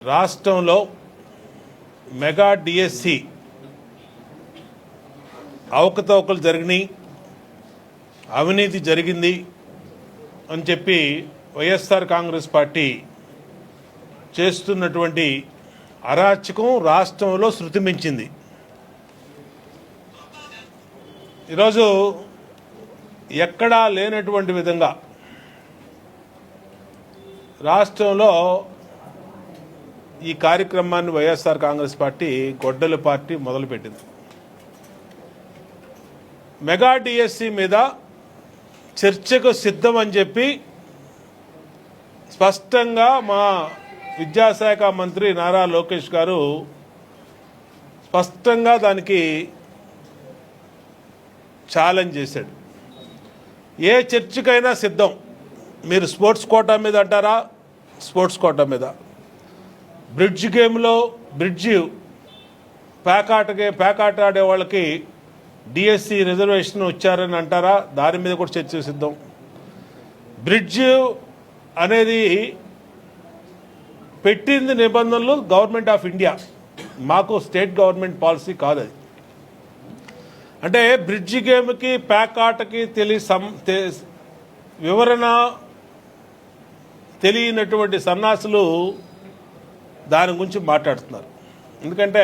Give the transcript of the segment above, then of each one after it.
రాష్ట్రంలో mega DSC అవకతవకలు జరిగినాయి, అవినీతి జరిగింది అని చెప్పి వైఎస్ఆర్ కాంగ్రెస్ పార్టీ చేస్తున్నటువంటి అరాచకం రాష్ట్రంలో శృతి మించింది. ఈరోజు ఎక్కడా లేనటువంటి విధంగా రాష్ట్రంలో ఈ కార్యక్రమాన్ని వైఎస్ఆర్ కాంగ్రెస్ పార్టీ గొడ్డలి పార్టీ మొదలుపెట్టింది. మెగా డిఎస్సి మీద చర్చకు సిద్ధం అని చెప్పి స్పష్టంగా మా విద్యాశాఖ మంత్రి నారా లోకేష్ గారు స్పష్టంగా దానికి ఛాలెంజ్ చేశాడు. ఏ చర్చకైనా సిద్ధం. మీరు స్పోర్ట్స్ కోటా మీద అంటారా, స్పోర్ట్స్ కోటా మీద, బ్రిడ్జ్ గేమ్లో బ్రిడ్జ్ ప్యాకాట ఆడే వాళ్ళకి డిఎస్సి రిజర్వేషన్ వచ్చారని అంటారా, దాని మీద కూడా చర్చ సిద్ధం. బ్రిడ్జ్ అనేది పెట్టింది నిబంధనలు గవర్నమెంట్ ఆఫ్ ఇండియా, మాకు స్టేట్ గవర్నమెంట్ పాలసీ కాదు అది. అంటే బ్రిడ్జ్ గేమ్కి ప్యాకాటకి వివరణ తెలియనటువంటి సన్నాసులు దాని గురించి మాట్లాడుతున్నారు. ఎందుకంటే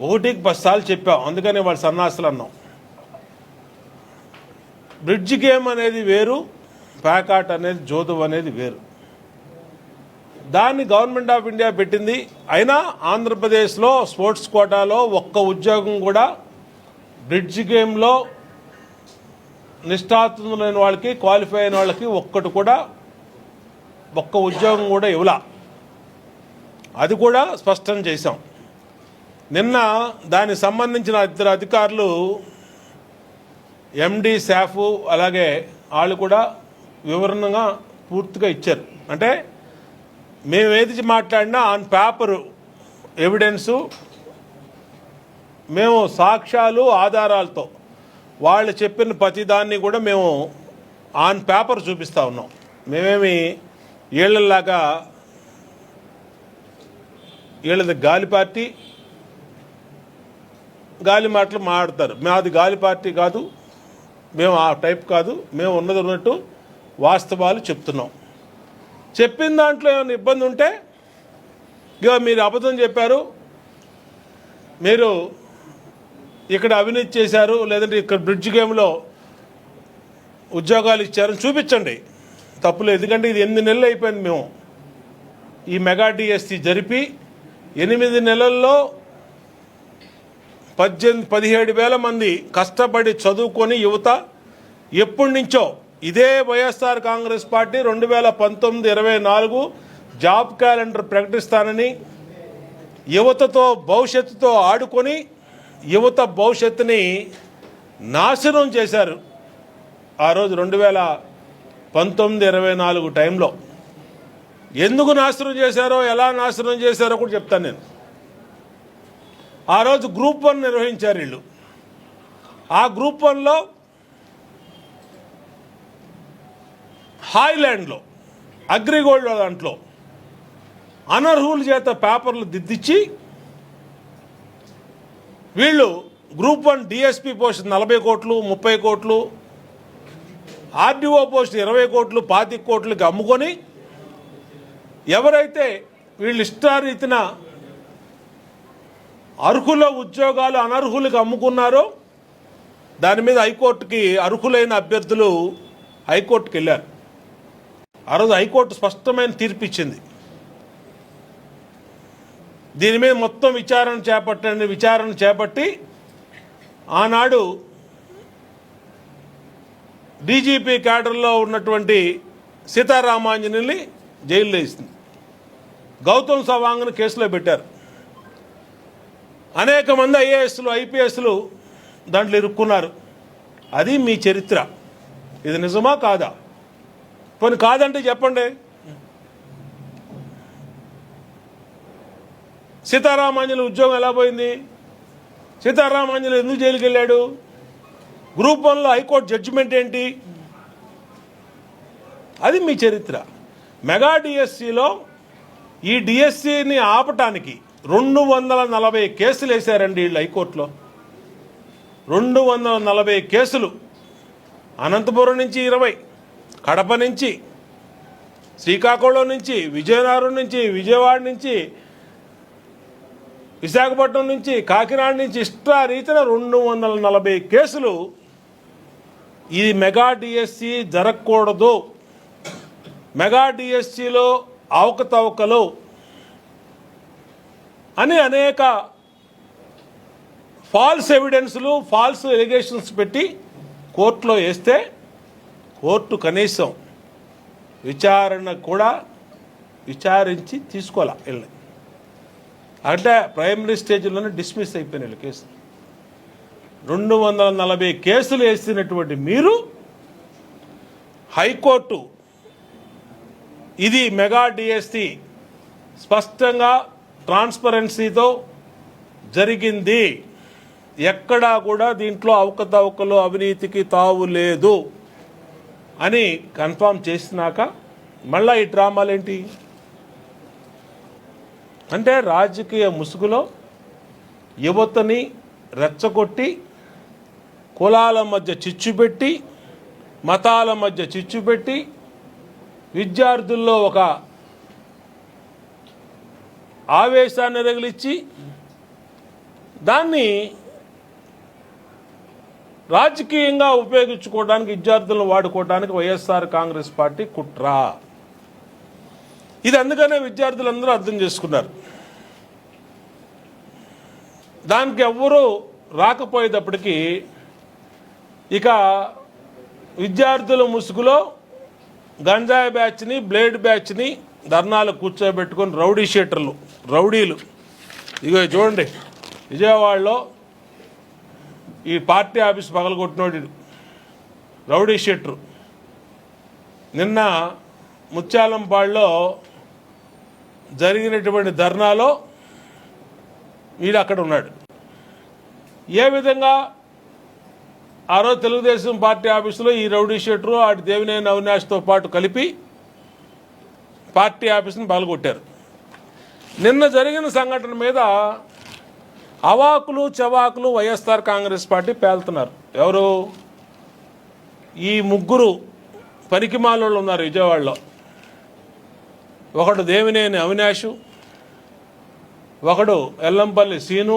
ఒకటికి 10 సార్లు చెప్పాం, అందుకని వాళ్ళు సన్నాసులు అన్నాం. బ్రిడ్జ్ గేమ్ అనేది వేరు, ప్యాకాట్ అనేది జోదం అనేది వేరు. దాన్ని గవర్నమెంట్ ఆఫ్ ఇండియా పెట్టింది. అయినా ఆంధ్రప్రదేశ్లో స్పోర్ట్స్ కోటాలో ఒక్క ఉద్యోగం కూడా బ్రిడ్జ్ గేమ్లో నిష్ఠాతులైన వాళ్ళకి, క్వాలిఫై అయిన వాళ్ళకి ఒక్క ఉద్యోగం కూడా ఇవ్వలా. అది కూడా స్పష్టం చేశాం. నిన్న దానికి సంబంధించిన 2 అధికారులు, ఎండి శాఫ్, అలాగే వాళ్ళు కూడా వివరణగా పూర్తిగా ఇచ్చారు. అంటే మేము ఏది మాట్లాడినా ఆన్ పేపరు ఎవిడెన్సు, మేము సాక్ష్యాలు ఆధారాలతో వాళ్ళు చెప్పిన ప్రతిదాన్ని కూడా మేము ఆన్ పేపర్ చూపిస్తూ ఉన్నాం. మేమేమి వీళ్ళలాగా వీళ్ళది గాలి పార్టీ, గాలి మాటలు మాట్లాడతారు. మాది గాలి పార్టీ కాదు, మేము ఆ టైప్ కాదు. మేము ఉన్నది ఉన్నట్టు వాస్తవాలు చెప్తున్నాం. చెప్పిన దాంట్లో ఏమైనా ఇబ్బంది ఉంటే, ఇక మీరు అబద్ధం చెప్పారు, మీరు ఇక్కడ అవినీతి చేశారు, లేదంటే ఇక్కడ బ్రిడ్జ్ గేమ్లో ఉద్యోగాలు ఇచ్చారని చూపించండి, తప్పులేదు. ఎందుకంటే ఇది 8 నెలలు అయిపోయింది. మేము ఈ మెగా డిఎస్సి జరిపి 8 నెలల్లో 17,000 మంది కష్టపడి చదువుకొని యువత ఎప్పటి నుంచో ఇదే YSR Congress party 2019-24 job calendar ప్రకటిస్తానని యువతతో భవిష్యత్తుతో ఆడుకొని యువత భవిష్యత్తుని నాశనం చేశారు. ఆ రోజు 2019-24 టైంలో ఎందుకు నాశనం చేశారో, ఎలా నాశనం చేశారో కూడా చెప్తాను నేను. ఆ రోజు గ్రూప్ 1 నిర్వహించారు వీళ్ళు. ఆ గ్రూప్ 1లో హాయ్లాండ్లో అగ్రిగోల్డ్ దాంట్లో అనర్హుల చేత పేపర్లు దిద్దిచ్చి వీళ్ళు గ్రూప్ 1 డిఎస్పీ పోస్ట్ 40 కోట్లు, 30 కోట్లు, ఆర్డీఓ పోస్ట్ 20 కోట్లు, 25 కోట్లకి అమ్ముకొని ఎవరైతే వీళ్ళు ఇష్టారీతిన అర్హుల ఉద్యోగాలు అనర్హులకు అమ్ముకున్నారో దాని మీద హైకోర్టుకి అర్హులైన అభ్యర్థులు హైకోర్టుకి వెళ్ళారు. ఆ రోజు హైకోర్టు స్పష్టమైన తీర్పు ఇచ్చింది. దీని మీద మొత్తం విచారణ చేపట్టి ఆనాడు డీజీపీ క్యాడర్లో ఉన్నటువంటి సీతారామాంజనేయుల్ని జైల్లో వేసింది. గౌతమ్ సవాంగ్ను కేసులో పెట్టారు. అనేక మంది ఐఏఎస్లు, ఐపీఎస్లు దాంట్లో ఇరుక్కున్నారు. అది మీ చరిత్ర. ఇది నిజమా కాదా? కొన్ని కాదంటే చెప్పండి. సీతారామాంజనేయులు ఉద్యోగం ఎలా పోయింది? సీతారామాంజనేయులు ఎందుకు జైలుకి వెళ్ళాడు? గ్రూప్ 1లో హైకోర్టు జడ్జిమెంట్ ఏంటి? అది మీ చరిత్ర. మెగా డిఎస్సిలో ఈ డిఎస్సిని ఆపటానికి 240 కేసులు వేశారండి వీళ్ళు హైకోర్టులో. 240 కేసులు. అనంతపురం నుంచి 20, కడప నుంచి, శ్రీకాకుళం నుంచి, విజయనగరం నుంచి, విజయవాడ నుంచి, విశాఖపట్నం నుంచి, కాకినాడ నుంచి ఇష్టారీతిన 240 కేసులు. ఇది మెగా డిఎస్సి జరగకూడదు, మెగా డిఎస్సిలో అవకతవకలు అని అనేక ఫాల్స్ ఎవిడెన్స్లు, ఫాల్స్ ఎలిగేషన్స్ పెట్టి కోర్టులో వేస్తే కోర్టు కనీసం విచారణ కూడా విచారించి తీసుకోవాలా వీళ్ళని. అంటే ప్రైమరీ స్టేజ్లోనే డిస్మిస్ అయిపోయిన కేసు. 240 కేసులు వేసినటువంటి మీరు హైకోర్టు ఇది మెగా డిఎస్సి స్పష్టంగా ట్రాన్స్పరెన్సీతో జరిగింది, ఎక్కడా కూడా దీంట్లో అవకతవకలు అవినీతికి తావు లేదు అని కన్ఫామ్ చేసినాక మళ్ళీ ఈ డ్రామాలేంటి అంటే రాజకీయ ముసుగులో యువతని రెచ్చగొట్టి కులాల మధ్య చిచ్చుపెట్టి మతాల మధ్య చిచ్చుపెట్టి విద్యార్థుల్లో ఒక ఆవేశాన్ని రగిలిచ్చి దాన్ని రాజకీయంగా ఉపయోగించుకోవడానికి విద్యార్థులను వాడుకోవడానికి వైఎస్ఆర్ కాంగ్రెస్ పార్టీ కుట్ర. ఇది అందుకనే విద్యార్థులందరూ అర్థం చేసుకున్నారు. దానికి ఎవ్వరూ రాకపోయేటప్పటికీ ఇక విద్యార్థుల ముసుగులో గంజాయి బ్యాచ్ని, బ్లేడ్ బ్యాచ్ని ధర్నాలు కూర్చోబెట్టుకొని రౌడీ షీటర్లు, రౌడీలు. ఇగో చూడండి, విజయవాడలో ఈ పార్టీ ఆఫీస్ పగలగొట్టినోడు రౌడీ షీటరు. నిన్న ముత్యాలంపాడులో జరిగినటువంటి ధర్నాలో వీడు అక్కడ ఉన్నాడు. ఏ విధంగా ఆ రోజు తెలుగుదేశం పార్టీ ఆఫీసులో ఈ రౌడీ షీటరు ఆడి దేవినేని అవినాష్తో పాటు కలిపి పార్టీ ఆఫీసుని పగలగొట్టారు. నిన్న జరిగిన సంఘటన మీద అవాకులు చవాకులు వైఎస్ఆర్ కాంగ్రెస్ పార్టీ పేలుతున్నారు. ఎవరు? ఈ ముగ్గురు పనికిమాలోళ్ళు ఉన్నారు విజయవాడలో. ఒకడు దేవినేని అవినాషు, ఒకడు ఎల్లంపల్లి సీను,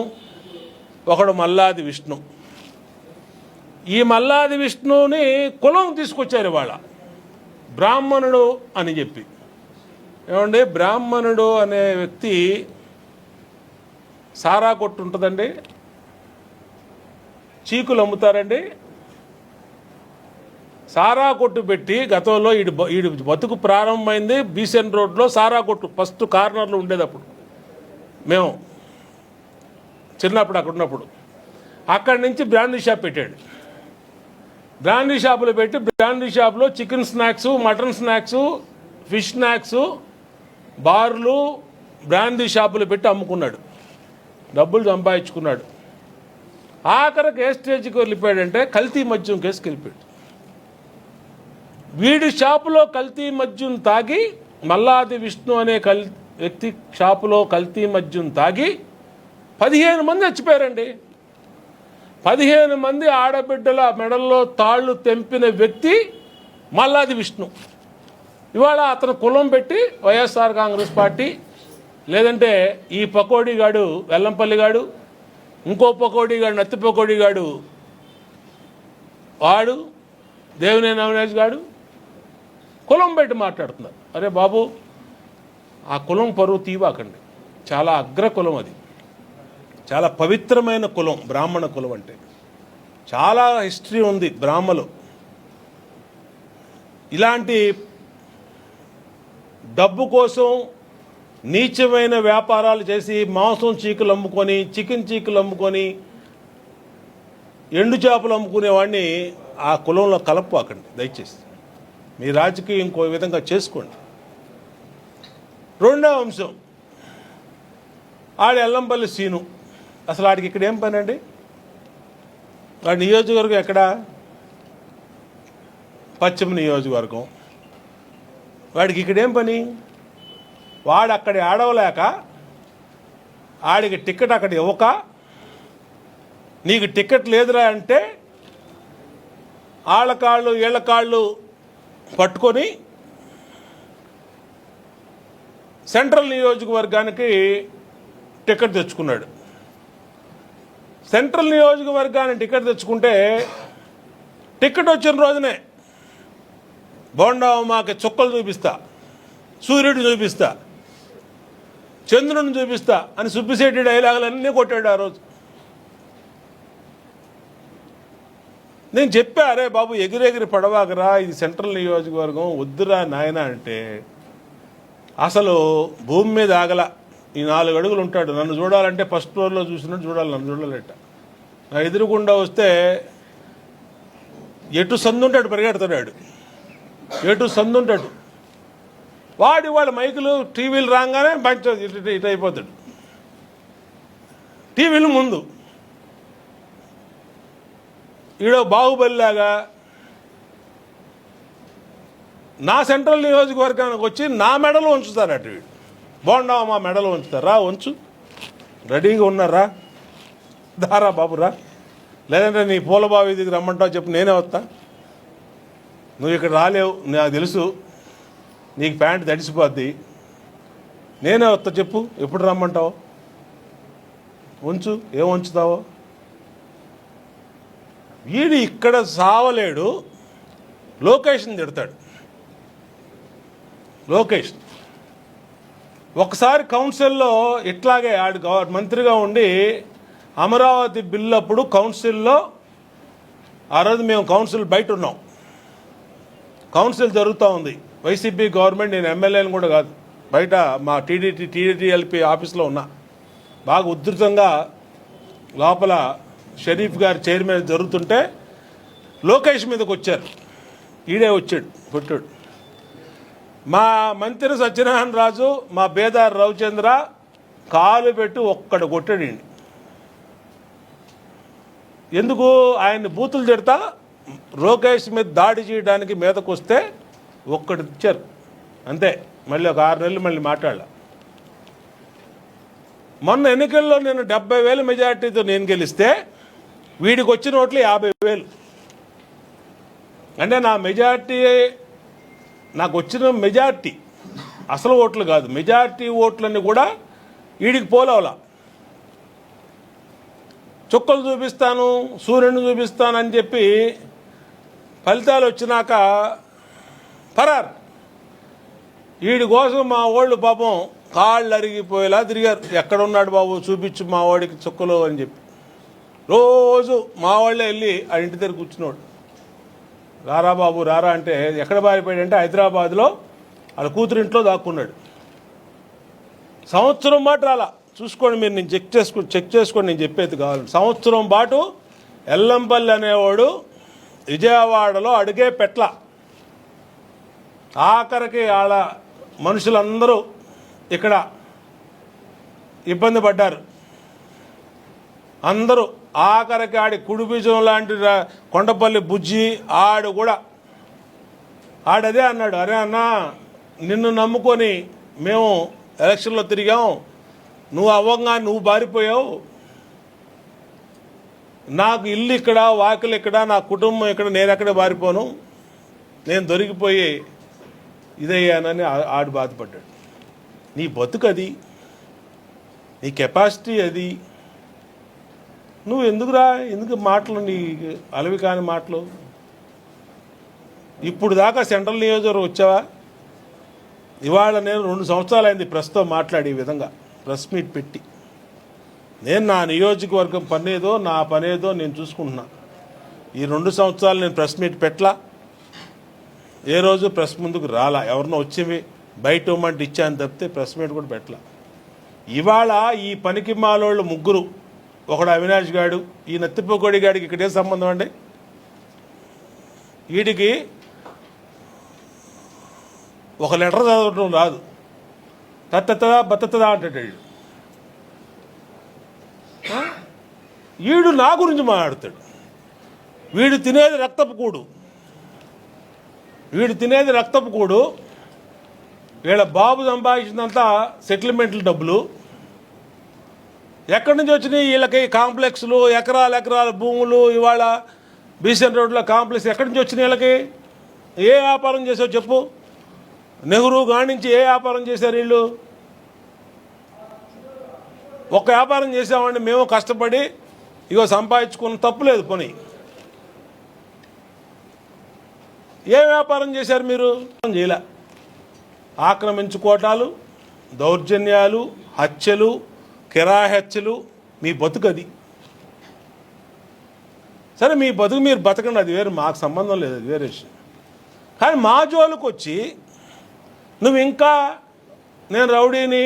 ఒకడు మల్లాది విష్ణు. ఈ మల్లాది విష్ణుని కులం తీసుకొచ్చారు ఇవాళ, బ్రాహ్మణుడు అని చెప్పి. ఏమండి, బ్రాహ్మణుడు అనే వ్యక్తి సారా కొట్టు ఉంటుందండి, చీకులు అమ్ముతారండి. సారా కొట్టు పెట్టి గతంలో ఈడు బతుకు ప్రారంభమైంది బీసెన్ రోడ్లో సారా కొట్టు ఫస్ట్ కార్నర్లో ఉండేటప్పుడు. మేము చిన్నప్పుడు అక్కడ ఉన్నప్పుడు అక్కడి నుంచి బ్రాండీ షాప్ పెట్టాడు. బ్రాండీ షాపులు పెట్టి బ్రాండీ షాపులో chicken snacks, mutton snacks, fish snacks, బార్లు, బ్రాండీ షాపులు పెట్టి అమ్ముకున్నాడు, డబ్బులు సంపాదించుకున్నాడు. ఆఖరికి ఏ స్టేజ్కి వెళ్ళిపోయాడంటే కల్తీ మద్యం కేసుకి వెళ్ళిపోయాడు. వీడి షాపులో కల్తీ మద్యం తాగి, మల్లాది విష్ణు అనే వ్యక్తి షాపులో కల్తీ మద్యం తాగి 15 మంది చచ్చిపోయారండి. 15 మంది ఆడబిడ్డల మెడల్లో తాళ్ళు తెంపిన వ్యక్తి మల్లాది విష్ణు. ఇవాళ అతను కులం పెట్టి వైఎస్ఆర్ కాంగ్రెస్ పార్టీ, లేదంటే ఈ పకోడీగాడు వెల్లంపల్లిగాడు, ఇంకో పకోడీగాడు నత్తి పకోడీగాడు, వాడు దేవినేని అవినాష్ గాడు కులం పెట్టి మాట్లాడుతున్నారు. అరే బాబు, ఆ కులం పరువు తీవాకండి. చాలా అగ్ర కులం అది, చాలా పవిత్రమైన కులం బ్రాహ్మణ కులం అంటే. చాలా హిస్టరీ ఉంది బ్రాహ్మలు. ఇలాంటి డబ్బు కోసం నీచమైన వ్యాపారాలు చేసి మాంసం చీకులు అమ్ముకొని, చికెన్ చీకులు అమ్ముకొని, ఎండు చేపలు అమ్ముకునేవాడిని ఆ కులంలో కలపకండి దయచేసి. మీ రాజకీయం ఇంకో విధంగా చేసుకోండి. రెండవ అంశం, ఆడ ఎల్లంపల్లి సీను. అసలు ఆడికి ఇక్కడ ఏం పని అండి? వాడి నియోజకవర్గం ఎక్కడ? పశ్చిమ నియోజకవర్గం. వాడికి ఇక్కడేం పని? వాడు అక్కడ ఆడవలేక ఆడికి టికెట్ అక్కడ ఇవ్వక నీకు టికెట్ లేదురా అంటే ఆళ్ళ కాళ్ళు వీళ్ళ కాళ్ళు పట్టుకొని సెంట్రల్ నియోజకవర్గానికి టికెట్ తెచ్చుకున్నాడు. సెంట్రల్ నియోజకవర్గానికి టికెట్ తెచ్చుకుంటే టికెట్ వచ్చిన రోజునే బోండా ఉమాకి చుక్కలు చూపిస్తా, సూర్యుడు చూపిస్తా, చంద్రుడిని చూపిస్తా అని సుబ్బిశెట్టి డైలాగులన్నీ కొట్టాడు ఆ రోజు. నేను చెప్పా, అరే బాబు ఎగిరెగిరి పడవాకరా, ఇది సెంట్రల్ నియోజకవర్గం వద్దురా నాయన అంటే అసలు భూమి మీద ఆగల. ఈ 4 అడుగులు ఉంటాడు, నన్ను చూడాలంటే ఫస్ట్ ఫ్లోర్లో చూసినట్టు చూడాలి, నన్ను చూడాలట. నా ఎదురుగుండా వస్తే ఎటు సందుంటాడు పరిగెడతాడు, ఎటు సందుంటాడు. వాళ్ళ మైకులు టీవీలు రాగానే బంచ్ ఇటు అయిపోతాడు. టీవీలు ముందు ఈడో బాహుబలిలాగా నా సెంట్రల్ నియోజకవర్గానికి వచ్చి నా మెడలు ఉంచుతారు. అటు వీడు బాగుండవా, మా మెడలు ఉంచుతారా, ఉంచు, రెడీగా ఉన్నారా, దారా బాబురా, లేదంటే నీ పూలబావి దగ్గర రమ్మంటావు చెప్పు, నేనే వస్తా. నువ్వు ఇక్కడ రాలేవు, నాకు తెలుసు, నీకు ప్యాంట్ తడిసిపోద్ది, నేనే వస్తా చెప్పు, ఎప్పుడు రమ్మంటావు, ఉంచు, ఏం ఉంచుతావో. వీడు ఇక్కడ సావలేడు, లోకేష్ని తిడతాడు. లోకేష్ ఒకసారి కౌన్సిల్లో ఇట్లాగే ఆడు మంత్రిగా ఉండి అమరావతి బిల్లు అప్పుడు కౌన్సిల్లో, ఆ రోజు మేము కౌన్సిల్ బయట ఉన్నాం, కౌన్సిల్ జరుగుతూ ఉంది, వైసీపీ గవర్నమెంట్, నేను ఎమ్మెల్యేని కూడా కాదు, బయట మా టీడీఎల్పీ ఆఫీస్లో ఉన్నా. బాగా ఉధృతంగా లోపల షరీఫ్ గారి చైర్ మీద జరుగుతుంటే లోకేష్ మీదకి వచ్చారు. ఈడే వచ్చాడు కొట్టాడు. మా మంత్రి సత్యనారాయణ రాజు, మా బేదార్ రవిచంద్ర కాలు పెట్టి ఒక్కడు కొట్టాడు. ఎందుకు ఆయన్ని బూతులు తిడతా లోకేష్ మీద దాడి చేయడానికి మీదకు వస్తే ఒక్కడు ఇచ్చారు అంతే. మళ్ళీ ఒక 6 నెలలు మళ్ళీ మాట్లాడాల. మొన్న ఎన్నికల్లో నేను 70,000 మెజార్టీతో నేను గెలిస్తే వీడికి వచ్చిన ఓట్లు 50,000. అంటే నా మెజార్టీ, నాకు వచ్చిన మెజార్టీ అసలు ఓట్లు కాదు, మెజార్టీ ఓట్లన్నీ కూడా వీడికి పోలవలా. చుక్కలు చూపిస్తాను, సూర్యుడిని చూపిస్తాను అని చెప్పి ఫలితాలు వచ్చినాక పరారు. వీడి కోసం మా వాళ్ళు పాపం కాళ్ళు అరిగిపోయేలా తిరిగారు. ఎక్కడున్నాడు బాబు చూపించు మా వాడికి చుక్కలు అని చెప్పి రోజు మా వాళ్ళే వెళ్ళి ఆ ఇంటి దగ్గర కూర్చున్నాడు. రారా బాబు రారా అంటే ఎక్కడ పారిపోయాడంటే హైదరాబాద్లో వాళ్ళ కూతురింట్లో దాక్కున్నాడు. సంవత్సరం పాటు రాలా, చూసుకోండి మీరు, నేను చెక్ చేసుకోండి, నేను చెప్పేది కావాలి. సంవత్సరం పాటు ఎల్లంపల్లి అనేవాడు విజయవాడలో అడిగే పెట్ల. ఆఖరికి వాళ్ళ మనుషులందరూ ఇక్కడ ఇబ్బంది పడ్డారు. అందరూ ఆఖరికి ఆడి కుడి బీజం లాంటి కొండపల్లి బుజ్జి ఆడు కూడా ఆడదే అన్నాడు, అరే అన్నా నిన్ను నమ్ముకొని మేము ఎలక్షన్లో తిరిగాం, నువ్వు అవ్వంగా నువ్వు బారిపోయావు, నాకు ఇల్లు ఇక్కడ, వాకిలు ఇక్కడ, నా కుటుంబం ఇక్కడ, నేను ఎక్కడ బారిపోను, నేను దొరికిపోయి ఇదయ్యానని ఆడు బాధపడ్డాడు. నీ బతుకు అది, నీ కెపాసిటీ అది, నువ్వు ఎందుకు మాటలు, నీ అలవి కాని మాటలు. ఇప్పుడు దాకా సెంట్రల్ నియోజకవర్గం వచ్చావా? ఇవాళ నేను 2 సంవత్సరాలు అయింది ప్రెస్తో మాట్లాడి ఈ విధంగా ప్రెస్ మీట్ పెట్టి. నేను నా నియోజకవర్గం పనేదో నా పనేదో నేను చూసుకుంటున్నా. ఈ 2 సంవత్సరాలు నేను ప్రెస్ మీట్ పెట్టలా, ఏ రోజు ప్రెస్ ముందుకు రాలా. ఎవరినో వచ్చి బయట ఇవ్వమంటే ఇచ్చాను తప్పితే ప్రెస్ మీట్ కూడా పెట్టలా. ఇవాళ ఈ పనికి మాలోళ్ళు ముగ్గురు, ఒకడు అవినాష్ గాడు, ఈ నత్తిపోకోడి గాడికి ఇక్కడే సంబంధం అండి. వీడికి ఒక లెటర్ చదవటం రాదు, తత్తదా బత్తదా అంటాడు. వీడు నా గురించి మాట్లాడతాడు. వీడు తినేది రక్తపు కూడు, వీళ్ళ బాబు సంపాదించినంతా సెటిల్మెంట్ల డబ్బులు ఎక్కడి నుంచి వచ్చినాయి వీళ్ళకి? కాంప్లెక్స్లు, ఎకరాల భూములు, ఇవాళ బీసెన్ రోడ్లో కాంప్లెక్స్ ఎక్కడి నుంచి వచ్చినాయి వీళ్ళకి? ఏ వ్యాపారం చేసావు చెప్పు? నెహ్రూ గానించి ఏ వ్యాపారం చేశారు వీళ్ళు? ఒక వ్యాపారం చేసామండి మేము కష్టపడి ఇగో సంపాదించుకున్న తప్పులేదు పోనీ. ఏ వ్యాపారం చేశారు మీరు? చేయలే. ఆక్రమించుకోవటాలు, దౌర్జన్యాలు, హత్యలు, కిరాయి హత్యలు, మీ బతుకది. సరే మీ బతుకు మీరు బతకండి, అది వేరు, మాకు సంబంధం లేదు, అది వేరే విషయం. కానీ మా జోలికి వచ్చి నువ్వు ఇంకా నేను రౌడీని,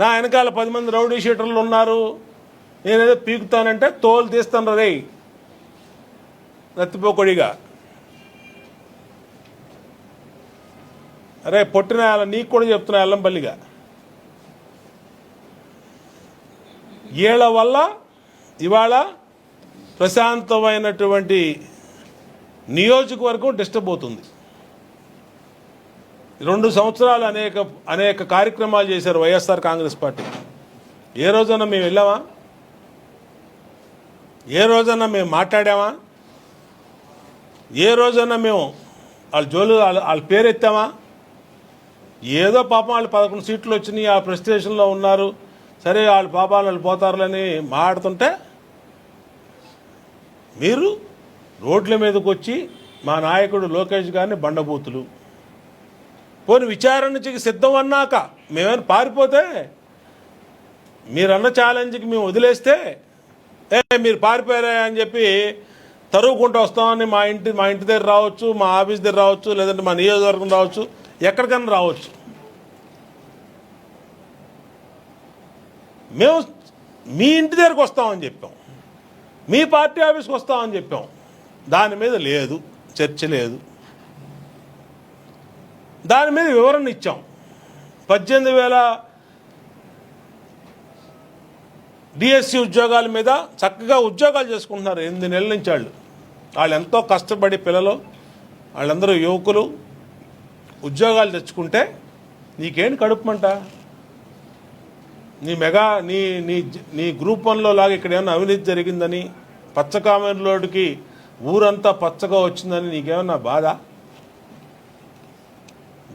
నా వెనకాల 10 మంది రౌడీ షీటర్లు ఉన్నారు, నేనేదో పీకుతానంటే తోలు తీస్తాను రే రత్తిపోకొడిగా. అరే పొట్టిన నీకు కూడా చెప్తున్నా ఎల్లంపల్లిగా, వీళ్ళ వల్ల ఇవాళ ప్రశాంతమైనటువంటి నియోజకవర్గం డిస్టర్బ్ అవుతుంది. 2 సంవత్సరాలు అనేక కార్యక్రమాలు చేశారు వైఎస్ఆర్ కాంగ్రెస్ పార్టీ. ఏ రోజన్నా మేము వెళ్ళామా? ఏ రోజన్నా మేము మాట్లాడామా? ఏ రోజన్నా మేము వాళ్ళ జోలు వాళ్ళ పేరు ఎత్తామా? ఏదో పాపం వాళ్ళు 11 సీట్లు వచ్చినాయి, ఆ ప్రెస్టేషన్లో ఉన్నారు, సరే వాళ్ళ పాపాలు వాళ్ళు పోతారులని మాట్లాడుతుంటే మీరు రోడ్ల మీదకి వచ్చి మా నాయకుడు లోకేష్ గారిని బండబూతులు. పోనీ విచారణకి సిద్ధం అన్నాక మేమైనా పారిపోతే, మీరన్న ఛాలెంజ్కి మేము వదిలేస్తే మీరు పారిపోయారా అని చెప్పి తరువుకుంటూ వస్తామని మా ఇంటి దగ్గర రావచ్చు, మా ఆఫీస్ దగ్గర రావచ్చు, లేదంటే మా నియోజకవర్గం రావచ్చు, ఎక్కడికైనా రావచ్చు. మేము మీ ఇంటి దగ్గరకు వస్తామని చెప్పాం, మీ పార్టీ ఆఫీస్కి వస్తామని చెప్పాం. దాని మీద లేదు, చర్చ లేదు. దాని మీద వివరణ ఇచ్చాం. 18,000 డిఎస్సి ఉద్యోగాల మీద చక్కగా ఉద్యోగాలు చేసుకుంటున్నారు 8 నెలల నుంచి. వాళ్ళు ఎంతో కష్టపడి పిల్లలు, వాళ్ళందరూ యువకులు ఉద్యోగాలు తెచ్చుకుంటే నీకేంటి కడుపుమంట? నీ నీ గ్రూప్ 1లో లాగా ఇక్కడ ఏమన్నా అవినీతి జరిగిందని, పచ్చకామెర్లోడికి ఊరంతా పచ్చగా వచ్చిందని నీకేమన్నా బాధ?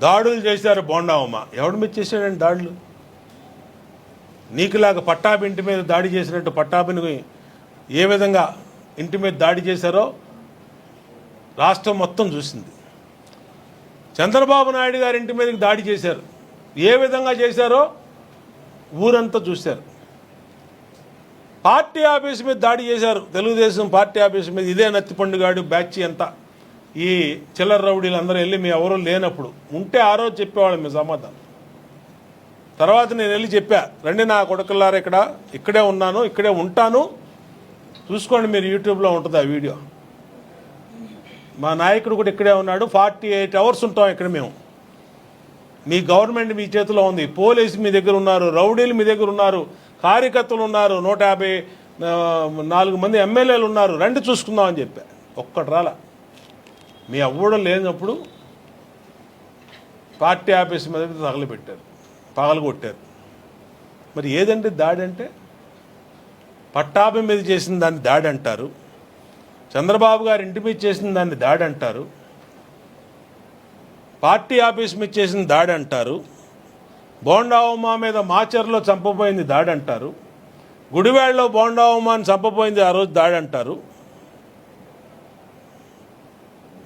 దాడులు చేశారు బోండావమ్మ, ఎవడు మీద చేశాడండి దాడులు? నీకులాగా పట్టాభి ఇంటి మీద దాడి చేసినట్టు పట్టాభిని ఏ విధంగా ఇంటి మీద దాడి చేశారో రాష్ట్రం మొత్తం చూసింది. చంద్రబాబు నాయుడు గారి ఇంటి మీదకి దాడి చేశారు, ఏ విధంగా చేశారో ఊరంతా చూశారు. పార్టీ ఆఫీస్ మీద దాడి చేశారు, తెలుగుదేశం పార్టీ ఆఫీస్ మీద. ఇదే నత్తిపండుగాడు బ్యాచ్ అంతా, ఈ చిల్లర రౌడీలు అందరూ వెళ్ళి మీ ఎవరూ లేనప్పుడు ఉంటే ఆ రోజు చెప్పేవాళ్ళం మీ సమాధానం. తర్వాత నేను వెళ్ళి చెప్పా, రండి నా కొడుకులారా, ఇక్కడే ఉన్నాను, ఇక్కడే ఉంటాను, చూసుకోండి మీరు, యూట్యూబ్లో ఉంటుంది ఆ వీడియో. మా నాయకుడు కూడా ఇక్కడే ఉన్నాడు, 48 అవర్స్ ఉంటాం ఇక్కడ మేము. మీ గవర్నమెంట్ మీ చేతిలో ఉంది, పోలీసు మీ దగ్గర ఉన్నారు, రౌడీలు మీ దగ్గర ఉన్నారు, కార్యకర్తలు ఉన్నారు, 154 మంది ఎమ్మెల్యేలు ఉన్నారు, రండి చూసుకుందాం అని చెప్పా. ఒక్కటి రాలా. మీ అవ్వడం లేనప్పుడు పార్టీ ఆఫీస్ మీద తగలబెట్టారు, పగలగొట్టారు. మరి ఏదండి దాడి అంటే? పట్టాభి మీద చేసిన దాన్ని దాడి అంటారు, చంద్రబాబు గారి ఇంటి మీద చేసిన దాన్ని దాడి అంటారు, పార్టీ ఆఫీస్ మీద చేసిన దాడి అంటారు, బోండావమ్మ మీద మాచర్లో చంపబోయింది దాడి అంటారు, గుడివాడలో బోండావమ్మని చంపబోయింది ఆ రోజు దాడి అంటారు.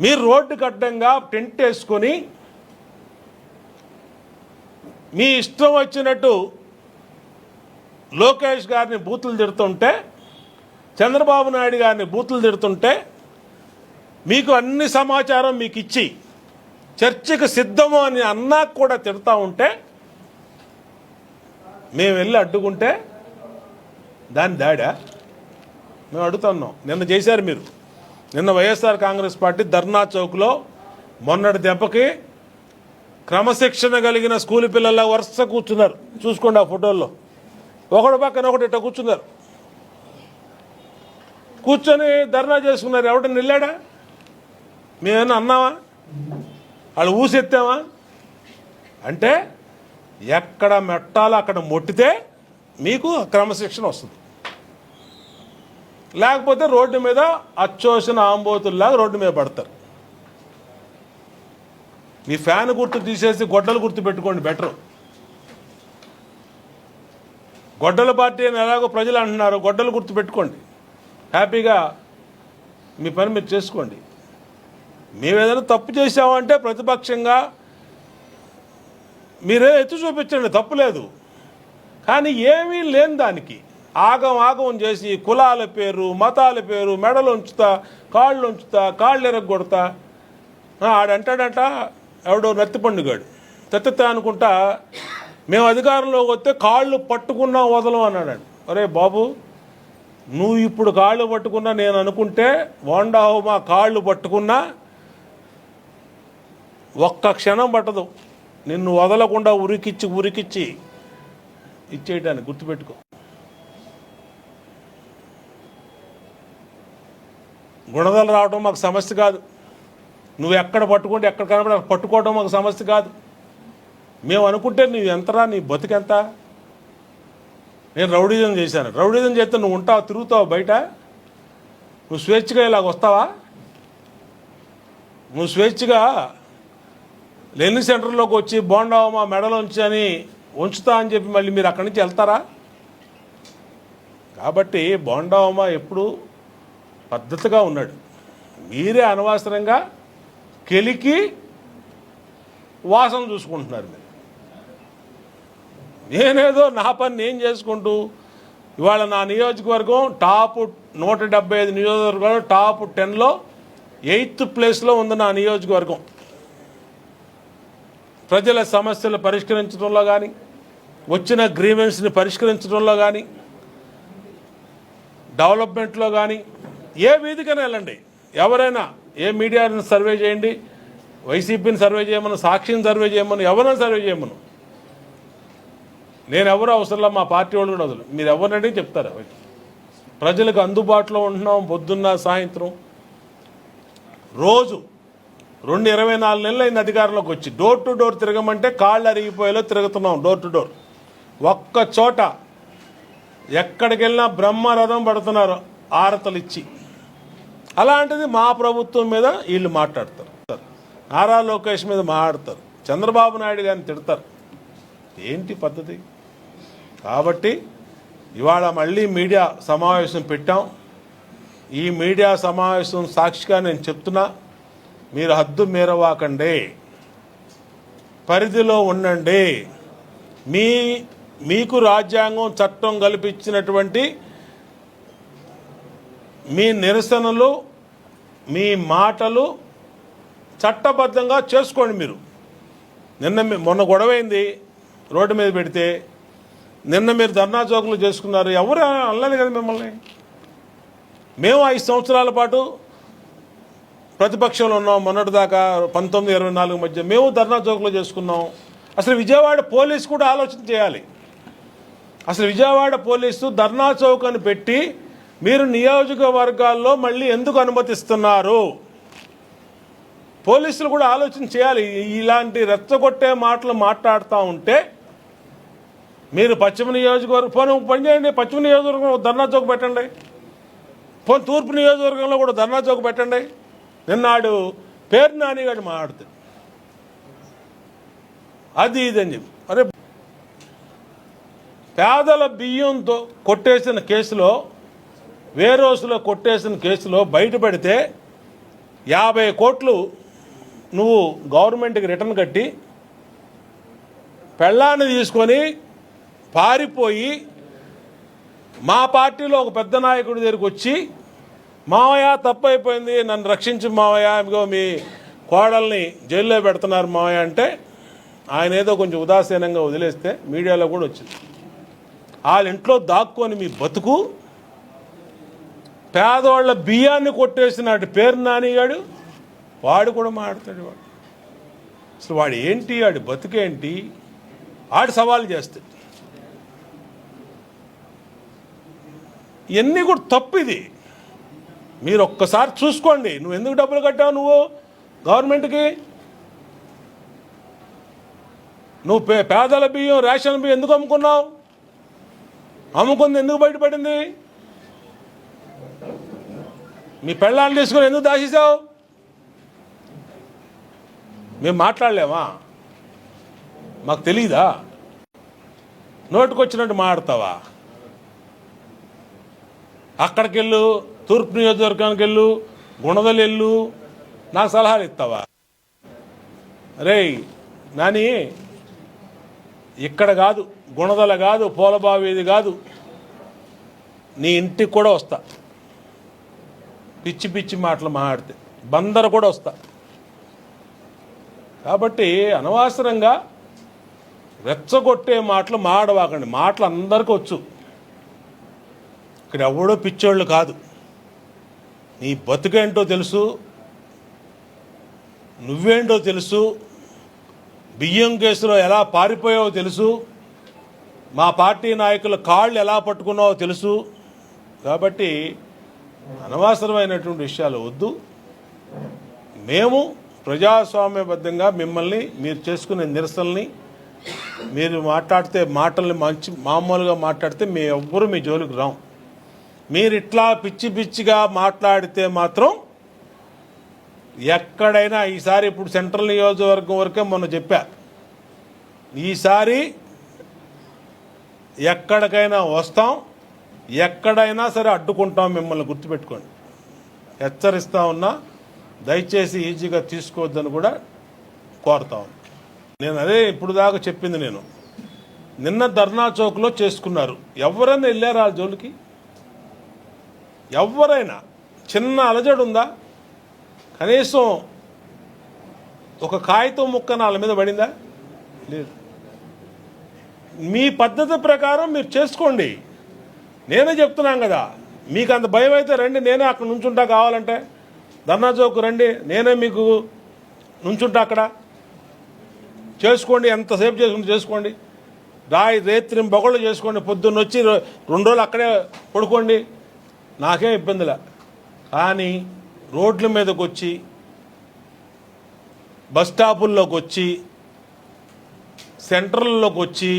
మీరు రోడ్డు కట్టంగా టెంట్ వేసుకొని మీ ఇష్టం వచ్చినట్టు లోకేష్ గారిని బూతులు తిడుతుంటే, చంద్రబాబు నాయుడు గారిని బూతులు తిడుతుంటే, మీకు అన్ని సమాచారం మీకు ఇచ్చి చర్చకు సిద్ధము అని అన్నా కూడా తిడతా ఉంటే, మేము వెళ్ళి అడ్డుకుంటే దాని దాడా? మేము అడుగుతున్నాం. నిన్న చేశారు మీరు, నిన్న వైఎస్ఆర్ కాంగ్రెస్ పార్టీ ధర్నా చౌక్లో మొన్నటి దెబ్బకి క్రమశిక్షణ కలిగిన స్కూల్ పిల్లల వరుస కూర్చున్నారు, చూసుకోండి ఆ ఫోటోల్లో, ఒకడు పక్కన ఒకటి ఇట్లా కూర్చున్నారు. కూర్చొని ధర్నా చేసుకున్నారు. ఎవడన్నా వెళ్ళాడా? మేమేమన్నా అన్నావా? వాళ్ళు ఊసెత్తామా? అంటే ఎక్కడ మెట్టాలో అక్కడ మొట్టితే మీకు క్రమశిక్షణ వస్తుంది. లేకపోతే రోడ్డు మీద అచ్చోసిన ఆంబోతుల్లాగా రోడ్డు మీద పడతారు. మీ ఫ్యాన్ గుర్తు తీసేసి గొడ్డలు గుర్తు పెట్టుకోండి బెటరు. గొడ్డల పార్టీ అని ఎలాగో ప్రజలు అంటున్నారు, గొడ్డలు గుర్తు పెట్టుకోండి. హ్యాపీగా మీ పని మీరు చేసుకోండి. మేము ఏదైనా తప్పు చేసామంటే ప్రతిపక్షంగా మీరే ఎత్తు చూపించండి, తప్పులేదు. కానీ ఏమీ లేని దానికి ఆగం చేసి కులాల పేరు, మతాల పేరు, మెడలు ఉంచుతా, కాళ్ళు ఉంచుతా, కాళ్ళు ఎరగొడతా. ఆడంటాడట ఎవడో నత్తిపండుగాడు తెత్త అనుకుంటా మేము అధికారంలోకి వస్తే కాళ్ళు పట్టుకున్నా వదలం అన్నాడు. అరే బాబు, నువ్వు ఇప్పుడు కాళ్ళు పట్టుకున్నా నేను అనుకుంటే వాండావు మా కాళ్ళు పట్టుకున్నా ఒక్క క్షణం పట్టదు నిన్ను వదలకుండా ఉరికిచ్చి ఇచ్చేయటానికి. గుర్తుపెట్టుకో. గుణదలు రావడం మాకు సమస్య కాదు. నువ్వు ఎక్కడ పట్టుకుంటే ఎక్కడ కనబడి పట్టుకోవడం మాకు సమస్య కాదు. మేము అనుకుంటే నువ్వు ఎంతరా, నీ బతుకెంత? నేను రౌడీజం చేశాను. రౌడీజం చేస్తే నువ్వు ఉంటావు, తిరుగుతావు బయట? నువ్వు స్వేచ్ఛగా ఇలాగ వస్తావా? నువ్వు స్వేచ్ఛగా లెర్నింగ్ సెంటర్లోకి వచ్చి బోండావు మా మెడలోంచి అని ఉంచుతా అని చెప్పి మళ్ళీ మీరు అక్కడి నుంచి వెళ్తారా? కాబట్టి బోండావమ్మ ఎప్పుడు పద్ధతిగా ఉన్నాడు. మీరే అనవసరంగా కెలికి వాసన చూసుకుంటున్నారు. మీరు నేనేదో నా పని నేను చేసుకుంటూ ఇవాళ నా నియోజకవర్గం టాప్ 175 నియోజకవర్గాలు టాప్ 10లో 8th ప్లేస్లో ఉంది నా నియోజకవర్గం. ప్రజల సమస్యలు పరిష్కరించడంలో కానీ, వచ్చిన గ్రీవెన్స్ని పరిష్కరించడంలో కానీ, డెవలప్మెంట్లో కానీ, ఏ వీధికైనా వెళ్ళండి. ఎవరైనా ఏ మీడియాని సర్వే చేయండి, వైసీపీని సర్వే చేయమను, సాక్షిని సర్వే చేయమను, ఎవరైనా సర్వే చేయమను. నేను ఎవరు అవసరంలో మా పార్టీ వాళ్ళు కూడా వదలు. మీరు ఎవరినంటే చెప్తారు. ప్రజలకు అందుబాటులో ఉంటున్నాం. పొద్దున్న సాయంత్రం రోజు 24 నెలలు అయిన అధికారంలోకి వచ్చి డోర్ టు డోర్ తిరగమంటే కాళ్ళు అరిగిపోయేలా తిరుగుతున్నాం. డోర్ టు డోర్ ఒక్క చోట ఎక్కడికి వెళ్ళినా బ్రహ్మరథం పడుతున్నారు ఆరతలు ఇచ్చి. అలాంటిది మా ప్రభుత్వం మీద వీళ్ళు మాట్లాడతారు. నారా లోకేష్ మీద మాట్లాడతారు, చంద్రబాబు నాయుడు గారిని తిడతారు. ఏంటి పద్ధతి? కాబట్టి ఇవాళ మళ్ళీ మీడియా సమావేశం పెట్టాం. ఈ మీడియా సమావేశం సాక్షిగా నేను చెప్తున్నా, మీరు హద్దు మీరవాకండి, పరిధిలో ఉండండి. మీకు రాజ్యాంగం చట్టం కల్పించినటువంటి మీ నిరసనలు, మీ మాటలు చట్టబద్ధంగా చేసుకోండి. మీరు మొన్న గొడవైంది రోడ్డు మీద పెడితే, నిన్న మీరు ధర్నా చౌకులు చేసుకున్నారు. ఎవరు అనలేదు కదా మిమ్మల్ని. మేము 5 సంవత్సరాల పాటు ప్రతిపక్షంలో ఉన్నాం. మొన్నటిదాకా 19-24 మధ్య మేము ధర్నా చౌకులు చేసుకున్నాం. అసలు విజయవాడ పోలీసు కూడా ఆలోచన చేయాలి. అసలు విజయవాడ పోలీసు ధర్నా చౌక్ అని పెట్టి మీరు నియోజకవర్గాల్లో మళ్ళీ ఎందుకు అనుమతిస్తున్నారు? పోలీసులు కూడా ఆలోచన చేయాలి. ఇలాంటి రెచ్చగొట్టే మాటలు మాట్లాడుతూ ఉంటే మీరు పశ్చిమ నియోజకవర్గం పని చేయండి. పశ్చిమ నియోజకవర్గంలో ధర్నా చౌక్ పెట్టండి. తూర్పు నియోజకవర్గంలో కూడా ధర్నా చౌక్ పెట్టండి. నిన్నాడు పేరు నానిగాడు మాట్లాడుతాడు అది ఇదని చెప్పి. అరే, పేదల బియ్యంతో కొట్టేసిన కేసులో, వేరోసులో కొట్టేసిన కేసులో బయటపడితే 50 కోట్లు నువ్వు గవర్నమెంట్కి రిటర్న్ కట్టి పెళ్ళాన్ని తీసుకొని పారిపోయి మా పార్టీలో ఒక పెద్ద నాయకుడి దగ్గరికి వచ్చి, మావయ్య తప్పైపోయింది, నన్ను రక్షించి మావయ్య, ఇదిగో మీ కోడల్ని జైల్లో పెడుతున్నారు మావయ్య అంటే ఆయన ఏదో కొంచెం ఉదాసీనంగా వదిలేస్తే మీడియాలో కూడా వచ్చింది. వాళ్ళ ఇంట్లో దాక్కొని మీ బతుకు, పేదవాళ్ళ బియ్యాన్ని కొట్టేసినట్టు పేరు నానిగాడు వాడు కూడా మాట్లాడతాడు. వాడు అసలు వాడు ఏంటి, వాడి బతుకేంటి, వాడు సవాల్ చేస్తాడు. ఇవన్నీ కూడా తప్పు. ఇది మీరు ఒక్కసారి చూసుకోండి. నువ్వు ఎందుకు డబ్బులు కట్టావు నువ్వు గవర్నమెంట్కి? నువ్వు పేదల బియ్యం రేషన్ బియ్యం ఎందుకు అమ్ముకున్నావు? అమ్ముకుంది ఎందుకు బయటపడింది? మీ పెళ్ళాన్ని తీసుకుని ఎందుకు దాచేసావు? మేము మాట్లాడలేమా? మాకు తెలీదా? నోటుకొచ్చినట్టు మాట్లాడతావా? అక్కడికి వెళ్ళు, తూర్పు నియోజకవర్గానికి వెళ్ళు, గుణదలు వెళ్ళు, నాకు సలహాలు ఇస్తావా? రేయ్ నాని, ఇక్కడ కాదు, గుణదల కాదు, పోలబావిది కాదు, నీ ఇంటికి కూడా వస్తా. పిచ్చి పిచ్చి మాటలు మాట్లాడితే బందర కూడా వస్తా. కాబట్టి అనవసరంగా రెచ్చగొట్టే మాటలు మాడవాకండి. మాటలు అందరికీ వచ్చు. ఇక్కడ ఎవడో పిచ్చోళ్ళు కాదు. నీ బతుకేంటో తెలుసు, నువ్వేంటో తెలుసు, బియ్యం కేసులో ఎలా పారిపోయావో తెలుసు, మా పార్టీ నాయకుల కాళ్ళు ఎలా పట్టుకున్నావో తెలుసు. కాబట్టి అనవసరమైనటువంటి విషయాలు వద్దు. మేము ప్రజాస్వామ్యబద్ధంగా మిమ్మల్ని, మీరు చేసుకునే నిరసనల్ని, మీరు మాట్లాడితే మాటల్ని మామూలుగా మాట్లాడితే మేము ఎవ్వరూ మీ జోలికి రాం. మీరు ఇట్లా పిచ్చి పిచ్చిగా మాట్లాడితే మాత్రం ఎక్కడైనా ఈసారి, ఇప్పుడు సెంట్రల్ నియోజకవర్గం వరకే మొన్న చెప్పా, ఈసారి ఎక్కడికైనా వస్తాం, ఎక్కడైనా సరే అడ్డుకుంటాం. మిమ్మల్ని గుర్తుపెట్టుకోండి. హెచ్చరిస్తా ఉన్నా, దయచేసి ఈజీగా తీసుకోవద్దని కూడా కోరుతా ఉన్నా. నేను అదే ఇప్పుడు దాకా చెప్పింది. నేను నిన్న ధర్నా చౌక్లో చేసుకున్నారు. ఎవరైనా వెళ్ళారా ఆ జోలికి? ఎవరైనా చిన్న అలజడు ఉందా? కనీసం ఒక కాగితం ముక్క వాళ్ళ మీద పడిందా? లేదు. మీ పద్ధతి ప్రకారం మీరు చేసుకోండి. నేనే చెప్తున్నాను కదా, మీకు అంత భయం అయితే రండి, నేనే అక్కడ నుంచుంటా. కావాలంటే ధర్నా చౌక్ రండి, నేనే మీకు నుంచుంటా. అక్కడ చేసుకోండి, ఎంతసేపు చేసుకోండి. రేత్రి బొగళ్ళు చేసుకోండి. పొద్దున్న వచ్చి 2 రోజులు అక్కడే పడుకోండి, నాకేం ఇబ్బందిలే. కానీ రోడ్ల మీదకి వచ్చి, బస్ స్టాపుల్లోకి వచ్చి, సెంటర్లలోకి వచ్చి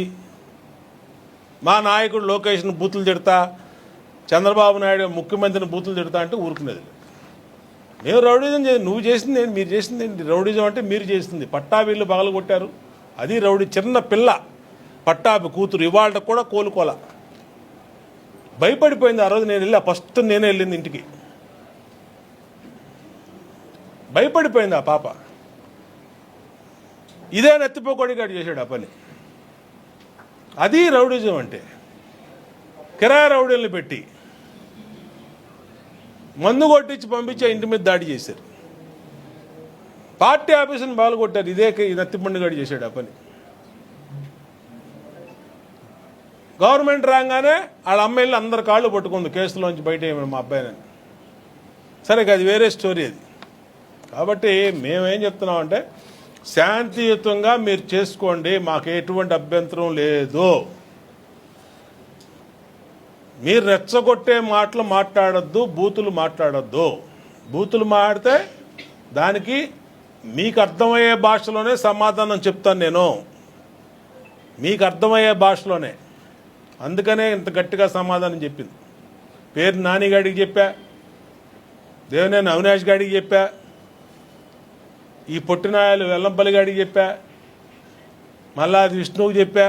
మా నాయకుడు లోకేష్ని బూతులు తిడతా, చంద్రబాబు నాయుడు ముఖ్యమంత్రిని బూతులు తిడతా అంటే ఊరుకునేది. మేము రౌడీజం నువ్వు చేసింది ఏంటి? మీరు చేసింది ఏంటి? రౌడీజం అంటే మీరు చేసింది. పట్టాభిళ్ళు పగలు కొట్టారు, అది రౌడీ. చిన్న పిల్ల పట్టాభి కూతురు ఇవాళ కూడా కోలుకోలా, భయపడిపోయింది. ఆ రోజు నేను వెళ్ళా, ఫస్ట్ నేనే వెళ్ళింది ఇంటికి. భయపడిపోయింది ఆ పాప. ఇదే నెత్తిపోకొడిగాడు చేశాడు ఆ పని. అది రౌడీజం అంటే. కిరాయి రౌడీలను పెట్టి మందు కొట్టించి పంపించి ఇంటి మీద దాడి చేశారు. పార్టీ ఆఫీసుని బాగా కొట్టారు. ఇదే నెత్తిపండుగాడు చేశాడు ఆ పని. గవర్నమెంట్ రాగానే వాళ్ళ అమ్మాయిలు అందరు కాళ్ళు పట్టుకుంది, కేసులోంచి బయట ఏమైనా మా అబ్బాయిని. సరే, అది వేరే స్టోరీ అది. కాబట్టి మేమేం చెప్తున్నామంటే, శాంతియుతంగా మీరు చేసుకోండి, మాకు ఎటువంటి అభ్యంతరం లేదు. మీరు రెచ్చగొట్టే మాటలు మాట్లాడొద్దు, బూతులు మాట్లాడొద్దు. బూతులు మాట్లాడితే దానికి మీకు అర్థమయ్యే భాషలోనే సమాధానం చెప్తాను నేను, మీకు అర్థమయ్యే భాషలోనే. అందుకనే ఇంత గట్టిగా సమాధానం చెప్పింది. పేరు నానిగాడికి చెప్పా, దేవినేని అవినాష్ గాడికి చెప్పా, ఈ పొట్టినాయలు వెల్లంపల్లి గాడికి చెప్పా, మళ్ళా అది విష్ణువుకి చెప్పా.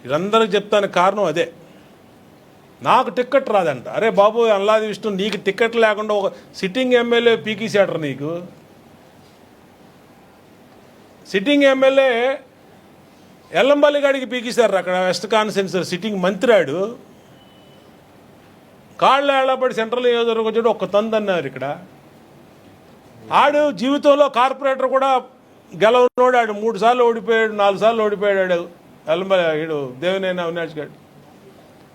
వీళ్ళందరికీ చెప్తానికి కారణం అదే. నాకు టిక్కెట్ రాదంట. అరే బాబు అల్లాది విష్ణు, నీకు టిక్కెట్ లేకుండా ఒక సిట్టింగ్ ఎమ్మెల్యే పీకేసాడరు నీకు. సిట్టింగ్ ఎమ్మెల్యే ఎల్లంపల్లి గాడికి పీకేశారు అక్కడ వెస్ట్ కాన్స్టిట్యున్సీ సిట్టింగ్ మంత్రాడు. కాళ్ళు ఏళ్ళపడి సెంట్రల్ నియోజకవర్గం వచ్చాడు, ఒక్క తందన్నారు ఇక్కడ. ఆడు జీవితంలో కార్పొరేటర్ కూడా గెలవనోడు. ఆడు 3 సార్లు ఓడిపోయాడు, 4 సార్లు ఓడిపోయాడు ఎల్లంపల్లి దేవినేని అవినాష్ గారు.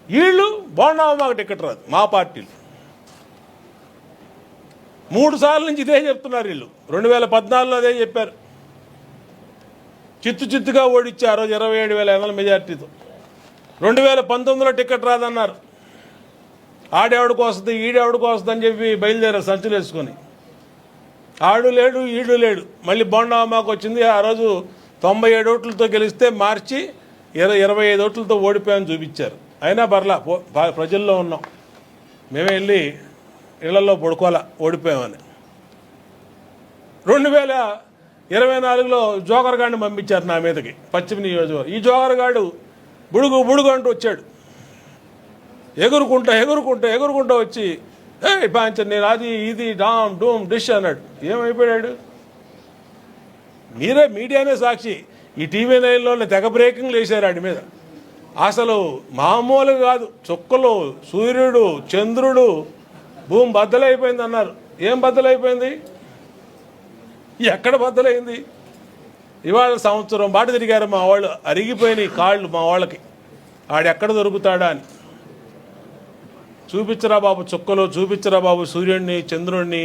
వీళ్ళు బాగున్నావు, మాకు టికెట్ రాదు, మా పార్టీలు 3 సార్ల నుంచి ఇదే చెప్తున్నారు వీళ్ళు. 2014లో అదే చెప్పారు. చిత్తుగా ఓడిచ్చి ఆ రోజు 27,000 మెజార్టీతో. 2019లో టికెట్ రాదన్నారు. ఆడెవడికి వస్తుంది, ఈడెవడికి వస్తుంది అని చెప్పి బయలుదేరారు సంచులు వేసుకొని. ఆడు లేడు, ఈడు లేడు. మళ్ళీ బోండామాకు వచ్చింది. ఆ రోజు 97 ఓట్లతో గెలిస్తే మార్చి 25 ఓట్లతో ఓడిపోయామని చూపించారు. అయినా బర్లా ప్రజల్లో ఉన్నాం. మేమే వెళ్ళి ఇళ్లలో పడుకోవాలా ఓడిపోయామని. 2024లో జోకర్ గాడిని పంపించారు నా మీదకి పశ్చిమ నియోజకవర్గం. ఈ జోకర్ గాడు బుడుగు అంటూ వచ్చాడు. ఎగురుకుంటా వచ్చి పాంచర్ నేను అది ఇది డామ్ డూమ్ డిష్ అన్నాడు. ఏమైపోయాడు? మీరే మీడియానే సాక్షి. ఈ టీవీ 9లో తెగ బ్రేకింగ్లు వేశారు ఆడి మీద. అసలు మామూలు కాదు. చుక్కలు, సూర్యుడు, చంద్రుడు, భూమి బద్దలైపోయింది అన్నారు. ఏం బద్దలైపోయింది? ఎక్కడ బద్దలైంది? ఇవాళ సంవత్సరం బాట తిరిగారు మా వాళ్ళు. అరిగిపోయినాయి కాళ్ళు మా వాళ్ళకి. ఆడెక్కడ దొరుకుతాడా అని. చూపించరా బాబు చుక్కలు, చూపించరా బాబు సూర్యుడిని, చంద్రుడిని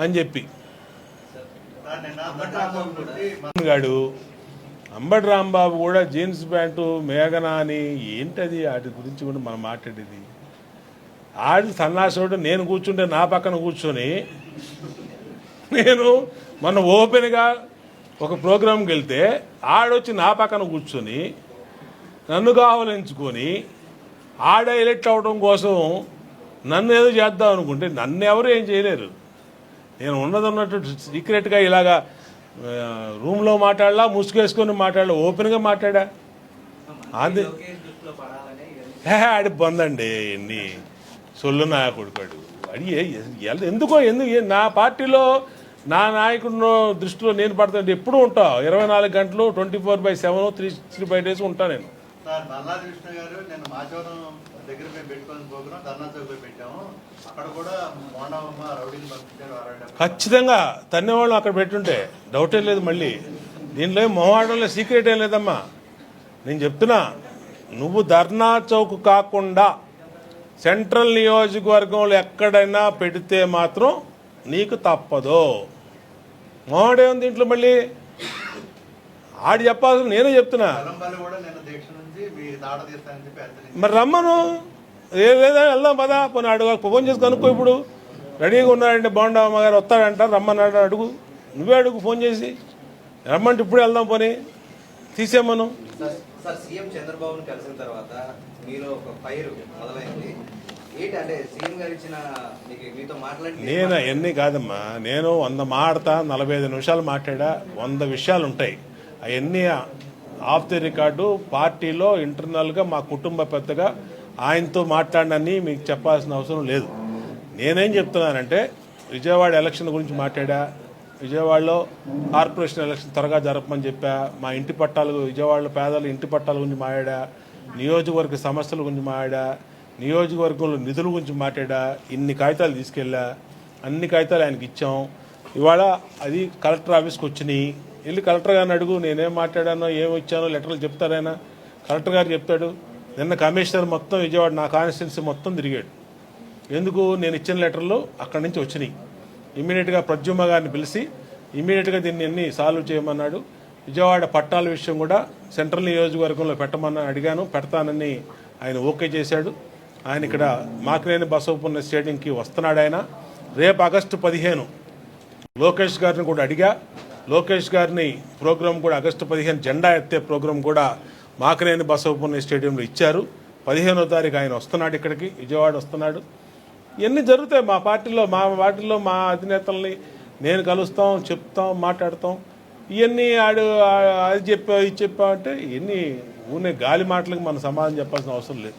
అని చెప్పి గాడు. అంబటి రాంబాబు కూడా జీన్స్ ప్యాంటు, మేఘనా అని ఏంటది? వాటి గురించి కూడా మనం మాట్లాడేది. ఆడి సన్నాసుడు. నేను కూర్చుంటే నా పక్కన కూర్చొని నేను మొన్న ఓపెన్గా ఒక ప్రోగ్రాంకి వెళ్తే ఆడొచ్చి నా పక్కన కూర్చొని నన్ను కావలించుకొని ఆడ ఎలెక్ట్ అవడం కోసం నన్ను ఏదో చేద్దాం అనుకుంటే నన్ను ఎవరు ఏం చేయలేరు. నేను ఉన్నట్టు సీక్రెట్గా ఇలాగా రూమ్లో మాట్లాడలా, ముసుగేసుకొని మాట్లాడలా, ఓపెన్గా మాట్లాడా. అది ఆడి పొందండి ఎన్ని సొల్లు నా కొడుకాడు అడి. ఎందుకు నా పార్టీలో నా నాయకుడు దృష్టిలో నేను పడుతుంటే ఎప్పుడూ ఉంటా. 24 గంటలు 24/7 365 days ఉంటా నేను. ఖచ్చితంగా తన్నేవాళ్ళు అక్కడ పెట్టుంటే డౌటే లేదు. మళ్ళీ దీనిలో మొహమాటంలో సీక్రెట్ ఏం లేదమ్మా. నేను చెప్తున్నా, నువ్వు ధర్నా చౌక్ కాకుండా సెంట్రల్ నియోజకవర్గంలో ఎక్కడైనా పెడితే మాత్రం నీకు తప్పదు. మొహమాటే ఉంది దీంట్లో. మళ్ళీ ఆడి చెప్పాల్సిన నేనే చెప్తున్నా. మరి రమ్మను. లేదా వెళ్దాం పదా. పోనీ అడుగు ఫోన్ చేసి కనుక్కో. ఇప్పుడు రెడీగా ఉన్నాడంటే బాగుండమ్మ గారు వస్తాడంట, రమ్మన్నాడు. అడుగు, నువ్వే అడుగు ఫోన్ చేసి. రమ్మంటే ఇప్పుడు వెళ్దాం. పోనీ తీసేమను. సీఎం చంద్రబాబును కలిసిన తర్వాత మీలో ఒక ఫైర్ మొదలైంది. నేను అవన్నీ కాదమ్మా. నేను 100 మాడతా, 45 నిమిషాలు మాట్లాడా. 100 విషయాలు ఉంటాయి. అవన్నీ ఆఫ్ ది రికార్డు. పార్టీలో ఇంటర్నల్గా మా కుటుంబ పెద్దగా ఆయనతో మాట్లాడనని మీకు చెప్పాల్సిన అవసరం లేదు. నేనేం చెప్తున్నానంటే విజయవాడ ఎలక్షన్ గురించి మాట్లాడా. విజయవాడలో కార్పొరేషన్ ఎలక్షన్ త్వరగా జరపమని చెప్పా. మా ఇంటి పట్టాలు, విజయవాడలో పేదల ఇంటి పట్టాల గురించి మాట్లాడా. నియోజకవర్గ సమస్యల గురించి మాట్లాడా. నియోజకవర్గంలో నిధుల గురించి మాట్లాడా. ఇన్ని కాగితాలు తీసుకెళ్ళా. అన్ని కాగితాలు ఆయనకి ఇచ్చాం. ఇవాళ అది కలెక్టర్ ఆఫీస్కి వచ్చినాయి. వెళ్ళి కలెక్టర్ గారిని అడుగు, నేనేం మాట్లాడానో ఏమి ఇచ్చానో లెటర్లు చెప్తారైనా. కలెక్టర్ గారు చెప్తాడు. నిన్న కమిషనర్ మొత్తం విజయవాడ నా కాన్స్టిట్యున్సీ మొత్తం తిరిగాడు. ఎందుకు? నేను ఇచ్చిన లెటర్లు అక్కడి నుంచి వచ్చినాయి. ఇమ్మీడియట్గా ప్రద్యుమ్న గారిని పిలిచి ఇమ్మీడియట్గా దీన్ని అన్ని సాల్వ్ చేయమన్నాడు. విజయవాడ పట్టాల విషయం కూడా సెంట్రల్ నియోజకవర్గంలో పెట్టమని అడిగాను. పెడతానని ఆయన ఓకే చేశాడు. ఆయన ఇక్కడ మాకినేని బసవపున్న స్టేడియంకి వస్తున్నాడు. ఆయన రేపు ఆగస్టు 15 లోకేష్ గారిని కూడా అడిగా. లోకేష్ గారిని ప్రోగ్రాం కూడా ఆగస్టు 15 జెండా ఎత్తే ప్రోగ్రాం కూడా మాకినేని బసవపున్న స్టేడియంలో ఇచ్చారు. 15వ తారీఖు ఆయన వస్తున్నాడు ఇక్కడికి, విజయవాడ వస్తున్నాడు. ఇవన్నీ జరుగుతాయి మా పార్టీలో. మా అధినేతల్ని నేను కలుస్తాం, చెప్తాం, మాట్లాడతాం. ఇవన్నీ అది చెప్పా, ఇది చెప్పా అంటే ఇవన్నీ ఊనే గాలి మాటలకు మన సమాధానం చెప్పాల్సిన అవసరం లేదు.